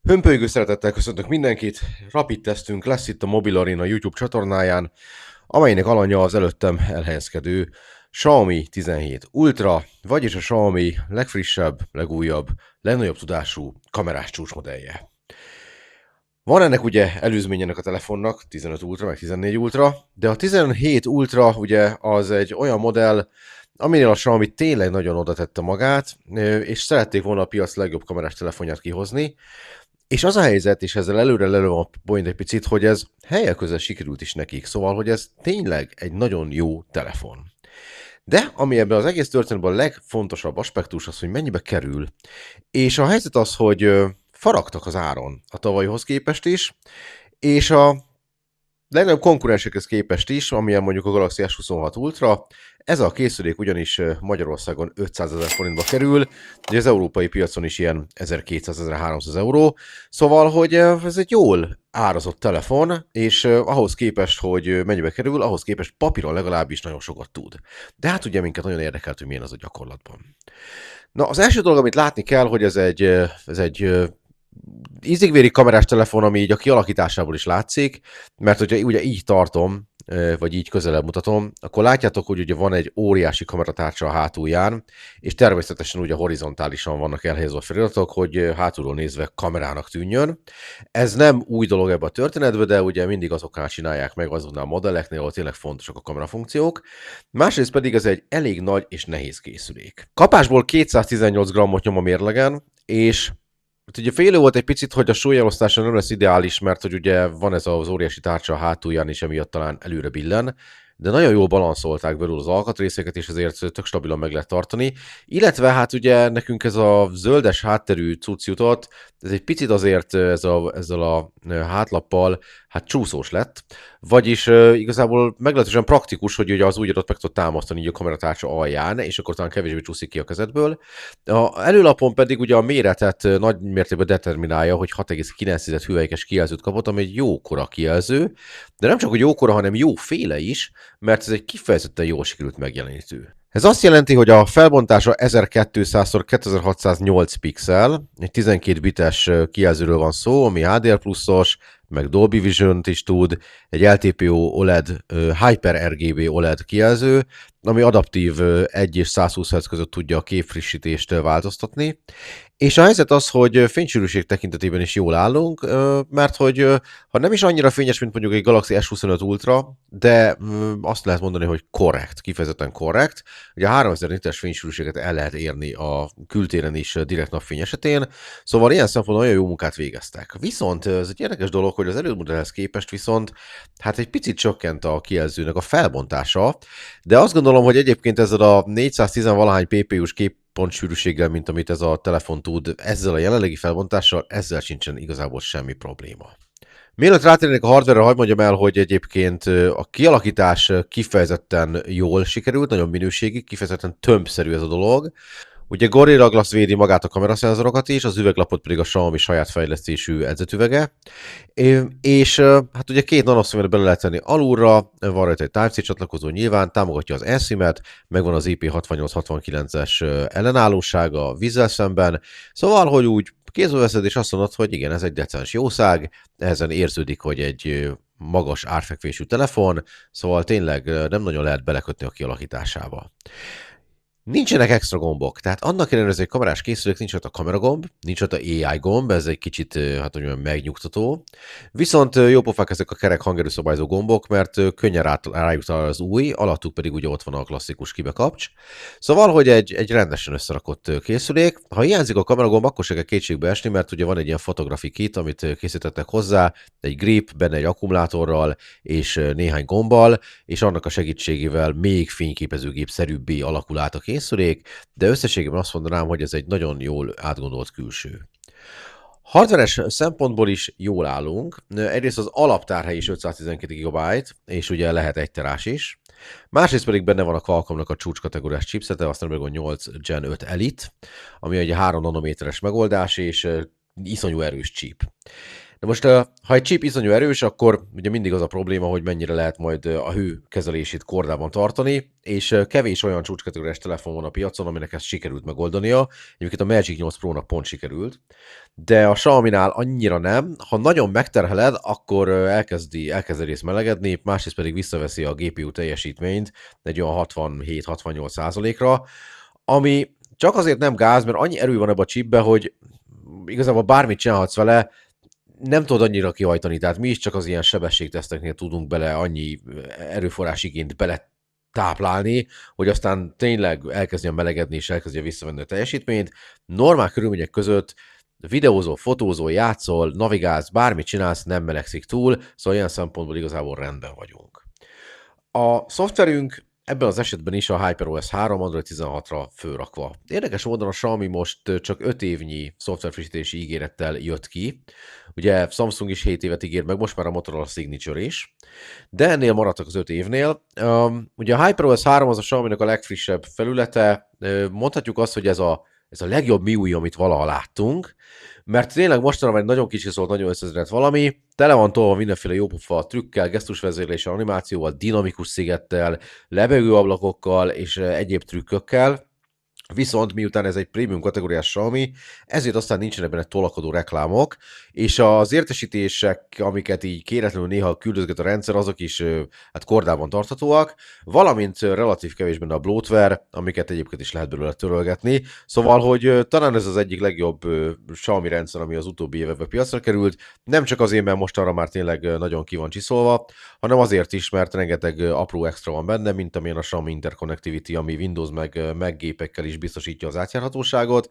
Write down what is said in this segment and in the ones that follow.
Hömpölygő szeretettel köszöntök mindenkit, rapid tesztünk lesz itt a Mobil Arena YouTube csatornáján, amelynek alanya az előttem elhelyezkedő Xiaomi 17 Ultra, vagyis a Xiaomi legfrissebb, legújabb, legnagyobb tudású kamerás csúcsmodellje. Van ennek ugye előzményenek a telefonnak, 15 Ultra meg 14 Ultra, de a 17 Ultra ugye az egy olyan modell, aminél a Xiaomi tényleg nagyon oda tette magát, és szerették volna a piac legjobb kamerás telefonját kihozni, és az a helyzet, és ezzel előre van point egy picit, hogy ez helyek közel sikerült is nekik, szóval, hogy ez tényleg egy nagyon jó telefon. De ami ebben az egész történetben a legfontosabb aspektus az, hogy mennyibe kerül. És a helyzet az, hogy faragtak az áron a tavalyhoz képest is, és a legnagyobb konkurensekhez képest is, amilyen mondjuk a Galaxy S26 Ultra, ez a készülék ugyanis Magyarországon 500 000 forintba kerül, de az európai piacon is ilyen 1200-1300 euró, szóval, hogy ez egy jól árazott telefon, és ahhoz képest, hogy mennyibe kerül, ahhoz képest papíron legalábbis nagyon sokat tud. De hát ugye minket nagyon érdekelt, hogy milyen az a gyakorlatban. Na, az első dolog, amit látni kell, hogy ez egy ízigvéri kamerás telefon, ami így a kialakításából is látszik, mert hogyha ugye így tartom, vagy így közelebb mutatom, akkor látjátok, hogy ugye van egy óriási kameratárcsa a hátulján, és természetesen ugye horizontálisan vannak elhelyezve a feliratok, hogy hátulról nézve kamerának tűnjön. Ez nem új dolog ebbe a történetben, de ugye mindig azoknál csinálják meg, azoknál a modelleknél, ahol tényleg fontosak a kamerafunkciók. Másrészt pedig ez egy elég nagy és nehéz készülék. Kapásból 218 grammot nyom a mérlegen, és hát ugye félő volt egy picit, hogy a súlyelosztása nem lesz ideális, mert hogy ugye van ez az óriási tárcsa a hátulján, és emiatt talán előre billen, de nagyon jól balanszolták belül az alkatrészeket, és ezért tök stabilan meg lehet tartani. Illetve hát ugye nekünk ez a zöldes hátterű cucc jutott, ez egy picit azért ezzel a hátlappal hát csúszós lett, vagyis igazából meglehetősen praktikus, hogy ugye az úgy adott meg tud támasztani így a kameratárcsa alján, és akkor talán kevésbé csúszik ki a kezedből. A előlapon pedig ugye a méretet nagy mértékben determinálja, hogy 6,9 hüvelykes kijelzőt kapott, ami egy jókora kijelző, de nem csak hogy jókora, hanem jóféle is, mert ez egy kifejezetten jól sikerült megjelenítő. Ez azt jelenti, hogy a felbontása 1200x2608 pixel, egy 12 bites kijelzőről van szó, ami HDR pluszos, meg Dolby Vision-t is tud, egy LTPO OLED, Hyper RGB OLED kijelző, ami adaptív 1 és 120 Hz között tudja a képfrissítést változtatni. És a helyzet az, hogy fénysűrűség tekintetében is jól állunk, mert hogy ha nem is annyira fényes, mint mondjuk egy Galaxy S25 Ultra, de azt lehet mondani, hogy korrekt, kifejezetten korrekt. Ugye a 3000 nits fénysűrűséget el lehet érni a kültéren is direkt napfény esetén, szóval ilyen szempontból nagyon jó munkát végeztek. Viszont ez egy érdekes dolog, hogy az előmodellhez képest viszont hát egy picit csökkent a kijelzőnek a felbontása, de azt gondolom, hogy egyébként ezzel a 410-valahány PPU-s pontssűrűséggel, mint amit ez a telefon tud, ezzel a jelenlegi felbontással, ezzel sincsen igazából semmi probléma. Mielőtt rátérnék a hardware-re, hagyd mondjam el, hogy egyébként a kialakítás kifejezetten jól sikerült, nagyon minőségi, kifejezetten tömbszerű ez a dolog. Ugye Gorilla Glass védi magát a kameraszenzorokat is, az üveglapot pedig a Xiaomi saját fejlesztésű edzetüvege. És hát ugye két nanoszövetet bele lehet tenni alulra, van rajta egy Type-C csatlakozó nyilván, támogatja az eSIM-et, megvan az IP68-69-es ellenállósága a vízzel szemben, szóval, hogy úgy kézbe veszed és azt mondod, hogy igen, ez egy decens jószág, ezen érződik, hogy egy magas árfekvésű telefon, szóval tényleg nem nagyon lehet belekötni a kialakításába. Nincsenek extra gombok, tehát annak ellenére, hogy ez egy kamerás készülék, nincs ott a kameragomb, nincs ott a AI gomb, ez egy kicsit, hát olyan megnyugtató. Viszont jópofák ezek a kerek hangerőszabályzó gombok, mert könnyen rájut az új, alattuk pedig ugye ott van a klasszikus kibekapcs. Szóval, hogy egy rendesen összerakott készülék. Ha hiányzik a kameragomb, akkor se kell kétségbe esni, mert ugye van egy ilyen fotografi kit, amit készítettek hozzá, egy grip, benne egy akkumulátorral és néhány gombbal, és annak a segítségével még fényképezőgép-szerűbbé alakul át a készülék, de összességében azt mondanám, hogy ez egy nagyon jól átgondolt külső. Hardveres szempontból is jól állunk. Egyrészt az alaptárhely is 512 GB, és ugye lehet 1 terás is. Másrészt pedig benne van a Qualcommnak a csúcskategóriás chipsete, a Snapdragon 8 Gen 5 Elite, ami egy 3 nanométeres megoldás, és iszonyú erős chip. De most, ha egy chip iszonyú erős, akkor ugye mindig az a probléma, hogy mennyire lehet majd a hőkezelését kordában tartani, és kevés olyan csúcskategóriás telefon van a piacon, aminek ezt sikerült megoldania. Egyébként a Magic 8 Pro-nak pont sikerült, de a Xiaomi-nál annyira nem. Ha nagyon megterheled, akkor elkezd egyrészt melegedni, másrészt pedig visszaveszi a GPU teljesítményt egy olyan 67-68%-ra, ami csak azért nem gáz, mert annyi erő van ebbe a chipbe, hogy igazából bármit csinálhatsz vele, nem tudod annyira kihajtani, tehát mi is csak az ilyen sebességteszteknél tudunk bele annyi erőforrás igényt bele táplálni, hogy aztán tényleg elkezdjen melegedni és elkezdje visszavenni a teljesítményt. Normál körülmények között videózol, fotózol, játszol, navigálsz, bármit csinálsz, nem melegszik túl, szóval ilyen szempontból igazából rendben vagyunk. A szoftverünk ebben az esetben is a HyperOS 3 Android 16-ra fölrakva. Érdekes módon a Xiaomi most csak 5 évnyi szoftverfrissítési ígérettel jött ki. Ugye Samsung is 7 évet ígér meg, most már a Motorola Signature is. De ennél maradtak az 5 évnél. Ugye a HyperOS 3 az a Xiaomi-nak a legfrissebb felülete. Mondhatjuk azt, hogy ez a legjobb MIUI, amit valaha láttunk, mert tényleg mostanában egy nagyon kicsi szólt, nagyon összezett valami, tele van tolva mindenféle jópofa trükkel, gesztusvezérléssel, animációval, dinamikus szigettel, lebegő ablakokkal és egyéb trükkökkel. Viszont miután ez egy prémium kategóriás Xiaomi, ezért aztán nincsenek benne tolakodó reklámok, és az értesítések, amiket így kéretlenül néha küldözget a rendszer, azok is hát kordában tarthatóak, valamint relatív kevés benne a bloatware, amiket egyébként is lehet belőle törölgetni. Szóval, hogy talán ez az egyik legjobb Xiaomi rendszer, ami az utóbbi években piacra került, nem csak azért, mert mostanra már tényleg nagyon ki van csiszolva, hanem azért is, mert rengeteg apró extra van benne, mint amilyen a Xiaomi Interconnectivity, ami Windows meg gépekkel is biztosítja az átjárhatóságot,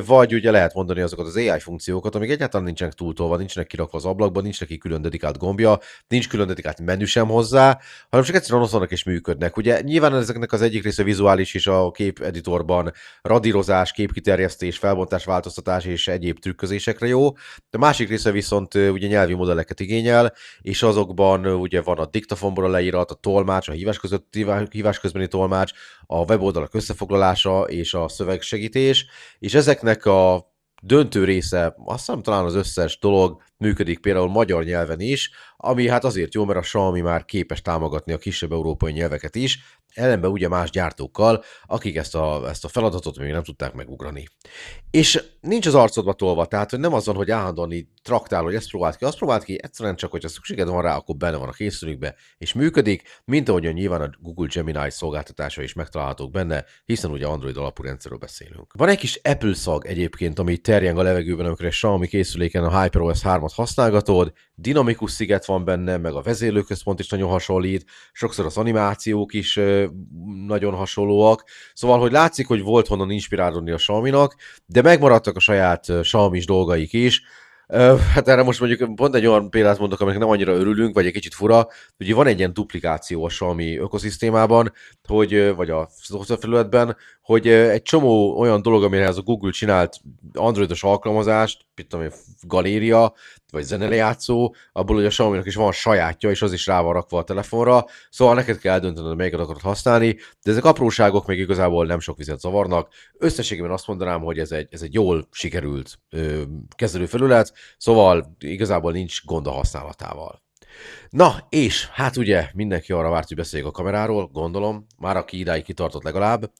vagy ugye lehet mondani azokat az AI funkciókat, amik egyáltalán nincsenek túltolva, nincsenek kirakva az ablakban, nincs neki külön dedikált gombja, nincs külön dedikált menü sem hozzá, hanem csak egyszerűen ott vannak és működnek. Ugye nyilván ezeknek az egyik része vizuális is a képeditorban, radírozás, képkiterjesztés, felbontás, változtatás és egyéb trükközésekre jó. A másik része viszont ugye nyelvi modelleket igényel, és azokban ugye van a diktafonból a leírat, a tolmács, a hívás közbeni tolmács, a weboldalak összefoglalása és a szövegsegítés, és ezeknek a döntő része, azt hiszem talán az összes dolog működik például magyar nyelven is, ami hát azért jó, mert a Xiaomi már képes támogatni a kisebb európai nyelveket is, ellenben ugye más gyártókkal, akik ezt a feladatot még nem tudták megugrani. És nincs az arcodba tolva, tehát hogy nem az van, hogy állandóan így traktál, hogy ezt próbált ki, egyszerűen csak, hogyha szükséged van rá, akkor benne van a készülékbe, és működik, mint ahogyan nyilván a Google Gemini szolgáltatása is megtalálhatók benne, hiszen ugye Android alapú rendszerről beszélünk. Van egy kis Apple szag egyébként, ami terjeng a levegőben, amikor egy Xiaomi készüléken a HyperOS 3-at használgatod, dinamikus sziget van benne, meg a vezérlőközpont is nagyon hasonlít, sokszor az animációk is nagyon hasonlóak, szóval, hogy látszik, hogy volt honnan inspirálódni a Xiaomi-nak, de megmaradtak a saját Xiaomi-s dolgaik is. Hát erre most mondjuk pont egy olyan példát mondok, aminek nem annyira örülünk, vagy egy kicsit fura, hogy van egy ilyen duplikáció a Xiaomi ökoszisztémában, vagy a szoftverfelületben, hogy egy csomó olyan dolog, amihez a Google csinált androidos alkalmazást, mit tudom én, galéria, vagy zenelejátszó, abból ugye a Xiaomi-nak is van sajátja, és az is rá van rakva a telefonra, szóval neked kell eldöntened, melyiket akarod használni, de ezek apróságok még igazából nem sok vizet zavarnak. Összességében azt mondanám, hogy ez egy jól sikerült kezelőfelület, szóval igazából nincs gond a használatával. Na, és hát ugye mindenki arra várt, hogy beszéljük a kameráról, gondolom, már aki idáig kitartott legalább.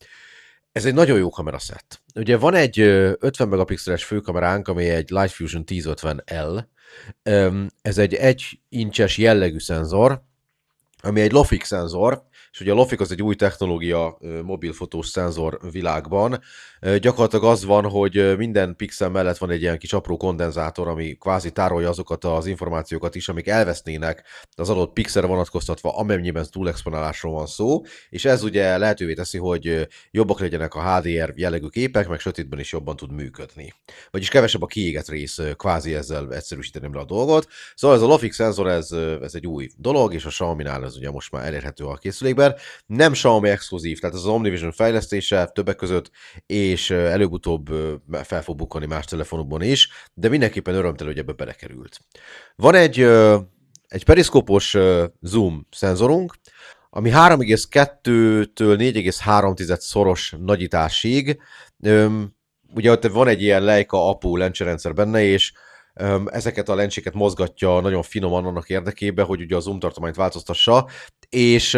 Ez egy nagyon jó kameraszett. Ugye van egy 50 megapixeles főkameránk, ami egy Light Fusion 1050L. Ez egy 1 incses jellegű szenzor, ami egy Lofix szenzor, és ugye a Lofix az egy új technológia mobilfotós szenzor világban. Gyakorlatilag az van, hogy minden pixel mellett van egy ilyen kis apró kondenzátor, ami kvázi tárolja azokat az információkat is, amik elvesznének az adott pixelre vonatkoztatva, amennyiben túlexponálásról van szó, és ez ugye lehetővé teszi, hogy jobbak legyenek a HDR jellegű képek, meg sötétben is jobban tud működni. Vagyis kevesebb a kiégett rész, kvázi ezzel egyszerűsíteném le a dolgot. Szóval ez a Lofix szenzor, ez egy új dolog, és a Xiaomi-nál ez ugye most már elérhető a készülékben. Nem Xiaomi exkluzív, tehát ez az Omnivision fejlesztése többek között, és előbb-utóbb fel fog bukkanni más telefonokban is, de mindenképpen örömteli, hogy ebbe belekerült. Van egy periszkópos zoom szenzorunk, ami 3,2-től 4,3 szoros nagyításig. Ugye ott van egy ilyen Leica Apu lencserendszer benne, és ezeket a lencséket mozgatja nagyon finoman annak érdekében, hogy ugye a zoom tartományt változtassa, és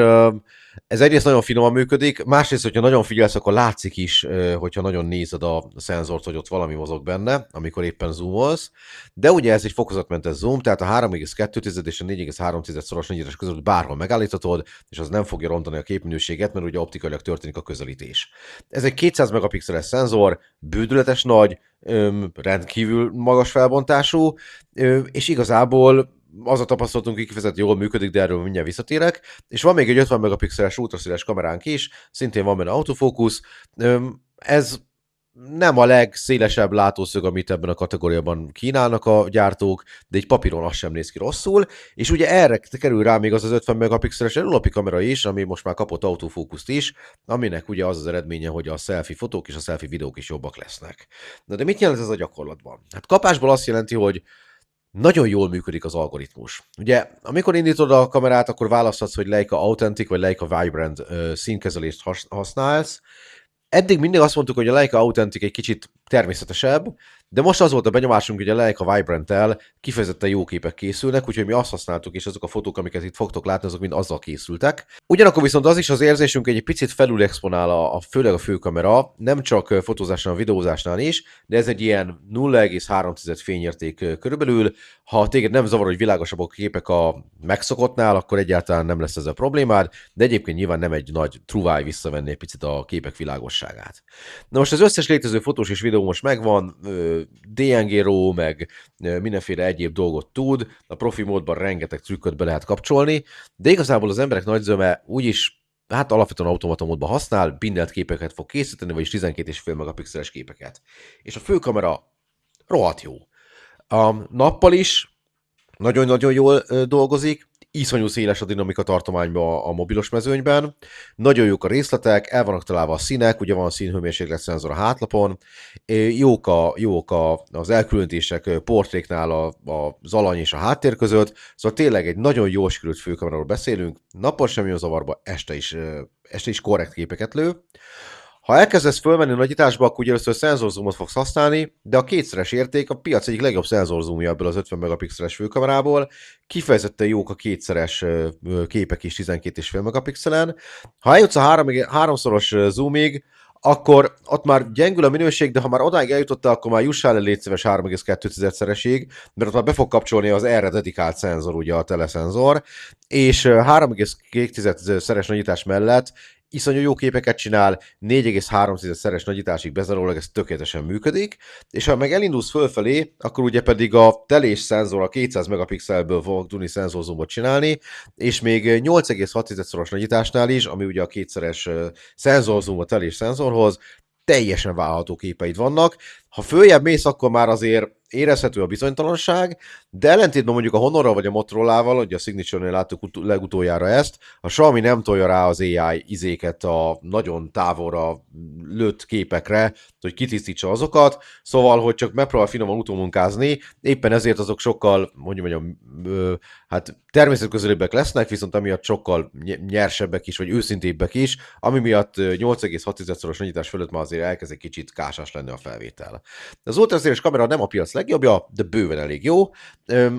ez egyrészt nagyon finoman működik, másrészt, hogyha nagyon figyelsz, akkor látszik is, hogyha nagyon nézed a szenzort, hogy ott valami mozog benne, amikor éppen zoomolsz. De ugye ez egy fokozatmentes zoom, tehát a 3,2 és a 4,3 szoros négyzetes között bárhol megállíthatod, és az nem fogja rontani a képminőséget, mert ugye optikailag történik a közelítés. Ez egy 200 megapixeles szenzor, bődületes nagy, rendkívül magas felbontású, és igazából az a tapasztalatunk, hogy kifejezetten jól működik, de erről mindjárt visszatérek. És van még egy 50 megapixeles ultraszéles kameránk is, szintén van benne autofókusz. Ez nem a legszélesebb látószög, amit ebben a kategóriában kínálnak a gyártók, de egy papíron az sem néz ki rosszul, és ugye erre kerül rá még az 50 megapixeles előlapi kamera is, ami most már kapott autofókuszt is, aminek ugye az eredménye, hogy a selfie fotók és a selfie videók is jobbak lesznek. Na de mit jelent ez a gyakorlatban? Hát kapásból azt jelenti, hogy nagyon jól működik az algoritmus. Ugye, amikor indítod a kamerát, akkor választhatsz, hogy Leica Authentic vagy Leica Vibrant színkezelést használsz. Eddig mindig azt mondtuk, hogy a Leica Authentic egy kicsit természetesebb, de most az volt a benyomásunk, hogy a Leica Vibrant-tel kifejezetten jó képek készülnek, úgyhogy mi azt használtuk, és azok a fotók, amiket itt fogtok látni, azok mind azzal készültek. Ugyanakkor viszont az is az érzésünk, hogy egy picit felülexponál főleg a főkamera, nem csak fotózásnál, videózásnál is, de ez egy ilyen 0,3 fényérték körülbelül. Ha téged nem zavar, hogy világosabbak a képek a megszokottnál, akkor egyáltalán nem lesz ez a problémád, de egyébként nyilván nem egy nagy truváj visszavenni egy picit a képek világosságát. Na most az összes létező fotós és videó most megvan, DNG RAW, meg mindenféle egyéb dolgot tud, a profi módban rengeteg trükköt be lehet kapcsolni, de igazából az emberek nagy zöme úgyis hát alapvetően automata módban használ, bindelt képeket fog készíteni, vagyis 12,5 megapixeles képeket. És a főkamera rohadt jó. A nappal is nagyon-nagyon jól dolgozik, iszonyú széles a dinamika tartományban a mobilos mezőnyben, nagyon jók a részletek, el vannak találva a színek, ugye van a színhőmérséklet szenzor a hátlapon, jók az elkülönítések portréknál az alany és a háttér között, szóval tényleg egy nagyon jól sikerült főkameráról beszélünk, nappal sem jön zavarba, este is korrekt képeket lő. Ha elkezdesz fölmenni a nagyításba, akkor ugye először szenzorzoomot fogsz használni, de a kétszeres érték a piac egyik legjobb szenzorzoomja ebből az 50 megapixeles főkamerából. Kifejezetten jók a kétszeres képek is 12,5 megapixelen. Ha eljutsz a háromszoros zoomig, akkor ott már gyengül a minőség, de ha már odáig eljutottál, akkor már jussál el légy szíves 3,2-szeresig, mert ott már be fog kapcsolni az erre dedikált szenzor, ugye a teleszenzor, és 3,2-szeres nagyítás mellett iszonyú jó képeket csinál, 4,3-szeres nagyításig bezárólag ez tökéletesen működik, és ha meg elindulsz fölfelé, akkor ugye pedig a telés szenzor a 200 megapixelből fog tudni szenzorzoomot csinálni, és még 8,6-szoros nagyításnál is, ami ugye a kétszeres szenzorzoom a telés szenzorhoz, teljesen vállalható képeid vannak. Ha följebb mész, akkor már azért érezhető a bizonytalanság, de ellentétben mondjuk a Honorral vagy a Motorolával, ugye a Signature-nél láttuk legutoljára ezt, a Xiaomi nem tolja rá az AI izéket a nagyon távolra lőtt képekre, hogy kitisztítsa azokat, szóval, hogy csak megpróbál finoman utómunkázni, éppen ezért azok sokkal, hát természetközelibbek lesznek, viszont amiatt sokkal nyersebbek is, vagy őszintébbek is, ami miatt 8,6-szoros nagyítás fölött már azért elkezd egy kicsit kásás lenni a felvétel. Az ultraszéles kamera nem a piac legjobbja, de bőven elég jó.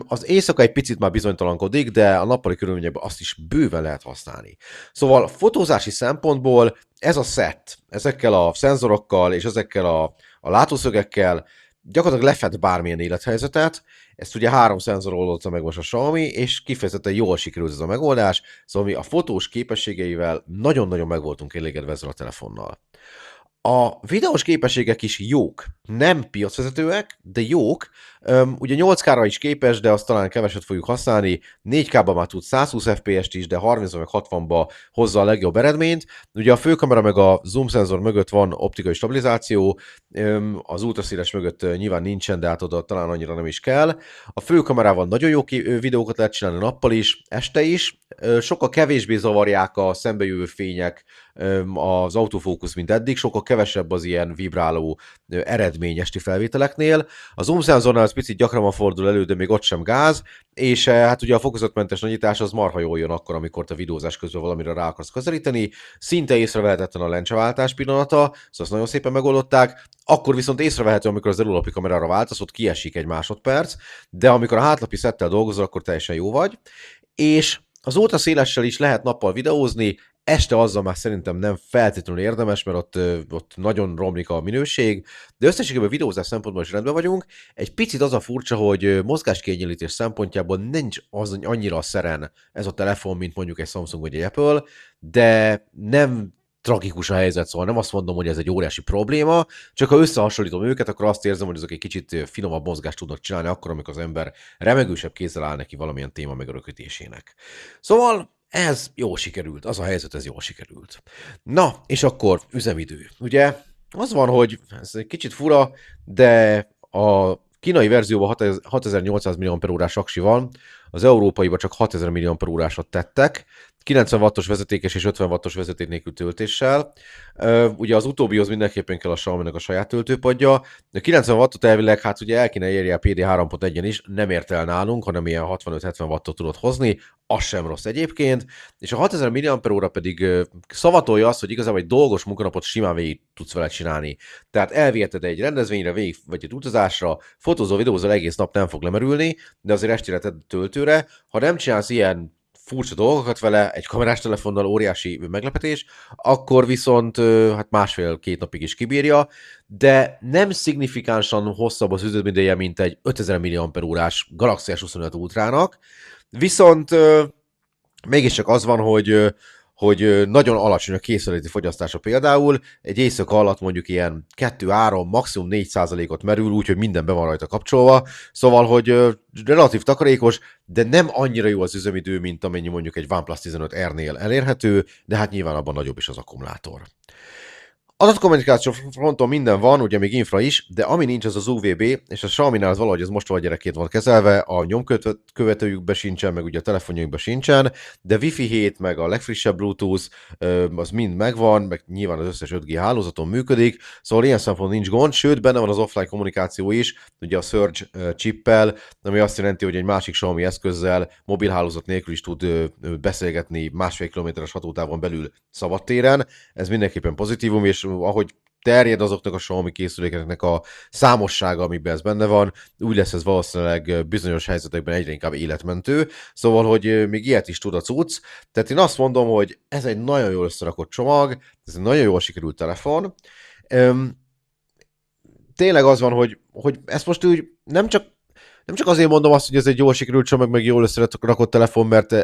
Az éjszaka egy picit már bizonytalankodik, de a nappali körülményekben azt is bőven lehet használni. Szóval fotózási szempontból ez a set, ezekkel a szenzorokkal és ezekkel a látószögekkel gyakorlatilag lefed bármilyen élethelyzetet. Ezt ugye 3 szenzor oldotta meg most a Xiaomi, és kifejezetten jól sikerült ez a megoldás, szóval mi a fotós képességeivel nagyon-nagyon meg voltunk elégedve ezzel a telefonnal. A videós képességek is jók, nem piacvezetőek, de jók. Ugye 8K-ra is képes, de azt talán keveset fogjuk használni. 4K-ban már tud 120 FPS-t is, de 30 meg 60-ba hozza a legjobb eredményt. Ugye a főkamera meg a zoom szenzor mögött van optikai stabilizáció, az ultraszéles mögött nyilván nincsen, de hát oda talán annyira nem is kell. A főkamerával nagyon jó videókat lehet csinálni nappal is, este is. Sokkal kevésbé zavarják a szembejövő fények az autofókusz, mint eddig, sokkal kevesebb az ilyen vibráló eredmény esti felvételeknél. A zoom szenzornál ez picit gyakrabban fordul elő, de még ott sem gáz, és hát ugye a fokozatmentes nagyítás az marha jól jön akkor, amikor te videózás közben valamire rá akarsz közelíteni, szinte észrevehetetlen a lencseváltás pillanata, szóval azt nagyon szépen megoldották, akkor viszont észrevehető, amikor az előlapi kamerára váltasz, ott kiesik egy másodperc, de amikor a hátlapi szettel dolgozol, akkor teljesen jó vagy, és az ultraszélessel is lehet nappal videózni, este azzal már szerintem nem feltétlenül érdemes, mert ott nagyon romlik a minőség, de összességében videózás szempontból is rendben vagyunk. Egy picit az a furcsa, hogy mozgáskiegyenlítés szempontjából nincs az annyira szeren ez a telefon, mint mondjuk egy Samsung vagy egy Apple, de nem tragikus a helyzet, szóval nem azt mondom, hogy ez egy óriási probléma, csak ha összehasonlítom őket, akkor azt érzem, hogy azok egy kicsit finomabb mozgást tudnak csinálni akkor, amikor az ember remegősebb kézzel áll neki valamilyen téma megörökítésének. Szóval ez jól sikerült, az a helyzet, ez jól sikerült. Na, és akkor üzemidő. Ugye az van, hogy ez egy kicsit fura, de a kínai verzióban 6800 mAh aksi van, az európaiban csak 6000 mAh-ot tettek, 90 wattos vezetékes és 50 wattos vezeték nélkül töltéssel. Ugye az utóbbihoz mindenképpen kell a Xiaomi-nek a saját töltőpadja. A 90 wattot elvileg, hát ugye el kéne érje a PD3.1-en is, nem ért el nálunk, hanem ilyen 65-70 wattot tudott hozni, az sem rossz egyébként, és a 6000 mAh pedig szavatolja azt, hogy igazából egy dolgos munkanapot simán végig tudsz vele csinálni. Tehát elviheted egy rendezvényre, végig vagy egy utazásra, fotózol, videózol, egész nap nem fog lemerülni, de azért estére tedd töltőre. Ha nem csinálsz ilyen furcsa dolgokat vele, egy kamerás telefonnal óriási meglepetés, akkor viszont hát másfél-két napig is kibírja, de nem szignifikánsan hosszabb az üzemideje, mint egy 5000 mAh-s Galaxy S25 Ultrának, viszont mégiscsak az van, hogy nagyon alacsony a készületi fogyasztása például, egy éjszaka alatt mondjuk ilyen 2-3, maximum 4%-ot merül, úgyhogy minden be van rajta kapcsolva, szóval, hogy relatív takarékos, de nem annyira jó az üzemidő, mint amennyi mondjuk egy OnePlus 15R-nél elérhető, de hát nyilván abban nagyobb is az akkumulátor. Adatkommunikáció fronton minden van, ugye még infra is, de ami nincs, az az UVB, és a Xiaomi-nál az valahogy ez most gyerekként van kezelve, a nyomkövetőjükben sincsen, meg ugye a telefonjukban sincsen, de Wi-Fi 7, meg a legfrissebb Bluetooth, az mind megvan, meg nyilván az összes 5G hálózaton működik, szóval ilyen szempontból nincs gond, sőt benne van az offline kommunikáció is, ugye a Surge chippel, ami azt jelenti, hogy egy másik Xiaomi eszközzel mobilhálózat nélkül is tud beszélgetni másfél kilométeres hatótávon belül szabadtéren, ez mindenképpen pozitívum, és ahogy terjed azoknak a Xiaomi készülékeknek a számossága, amiben ez benne van, úgy lesz ez valószínűleg bizonyos helyzetekben egyre inkább életmentő, szóval, hogy még ilyet is tud a cucc. Tehát én azt mondom, hogy ez egy nagyon jól összerakott csomag, ez egy nagyon jól sikerült telefon. Tényleg az van, hogy ezt most úgy nem csak azért mondom azt, hogy ez egy jól sikerült csomag, meg jól összerakott telefon, mert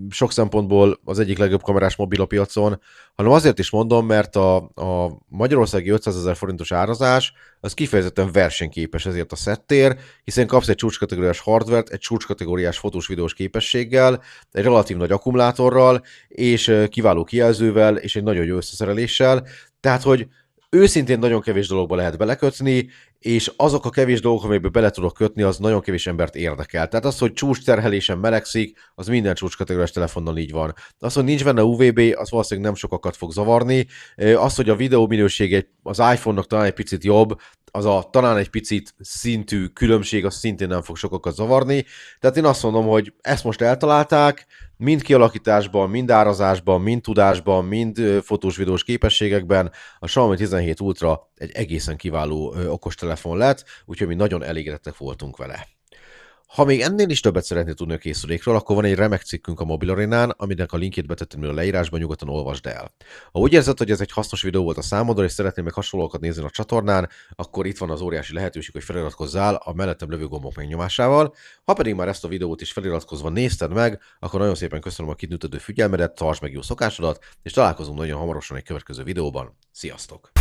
sok szempontból az egyik legjobb kamerás mobil a piacon, hanem azért is mondom, mert a magyarországi 500 000 forintos árazás az kifejezetten versenyképes ezért a szettér, hiszen kapsz egy csúcskategóriás hardvert, egy csúcskategóriás fotós videós képességgel, egy relatív nagy akkumulátorral, és kiváló kijelzővel, és egy nagyon jó összeszereléssel, tehát hogy őszintén nagyon kevés dologba lehet belekötni, és azok a kevés dolgok, amelyekbe bele tudok kötni, az nagyon kevés embert érdekel. Tehát az, hogy csúcs terhelésen melegszik, az minden csúcskategóriás telefonnal így van. Az, hogy nincs benne UVB, az valószínűleg nem sokakat fog zavarni. Az, hogy a videó minőség az iPhone-nak talán egy picit jobb, az a talán egy picit szintű különbség, az szintén nem fog sokakat zavarni. Tehát én azt mondom, hogy ezt most eltalálták, mind kialakításban, mind árazásban, mind tudásban, mind fotós videós képességekben a Xiaomi 17 Ultra egy egészen kiváló okostelefon lett, úgyhogy mi nagyon elégedettek voltunk vele. Ha még ennél is többet szeretnél tudni a készülékről, akkor van egy remek cikkünk a Mobil Arénán, aminek a linkjét betettem a leírásban, nyugodtan olvasd el. Ha úgy érzed, hogy ez egy hasznos videó volt a számodra, és szeretnél meg hasonlókat nézni a csatornán, akkor itt van az óriási lehetőség, hogy feliratkozzál a mellettem levő gombok megnyomásával. Ha pedig már ezt a videót is feliratkozva nézted meg, akkor nagyon szépen köszönöm a kitűnődő figyelmedet, tartsd meg jó szokásodat, és találkozunk nagyon hamarosan egy következő videóban. Sziasztok!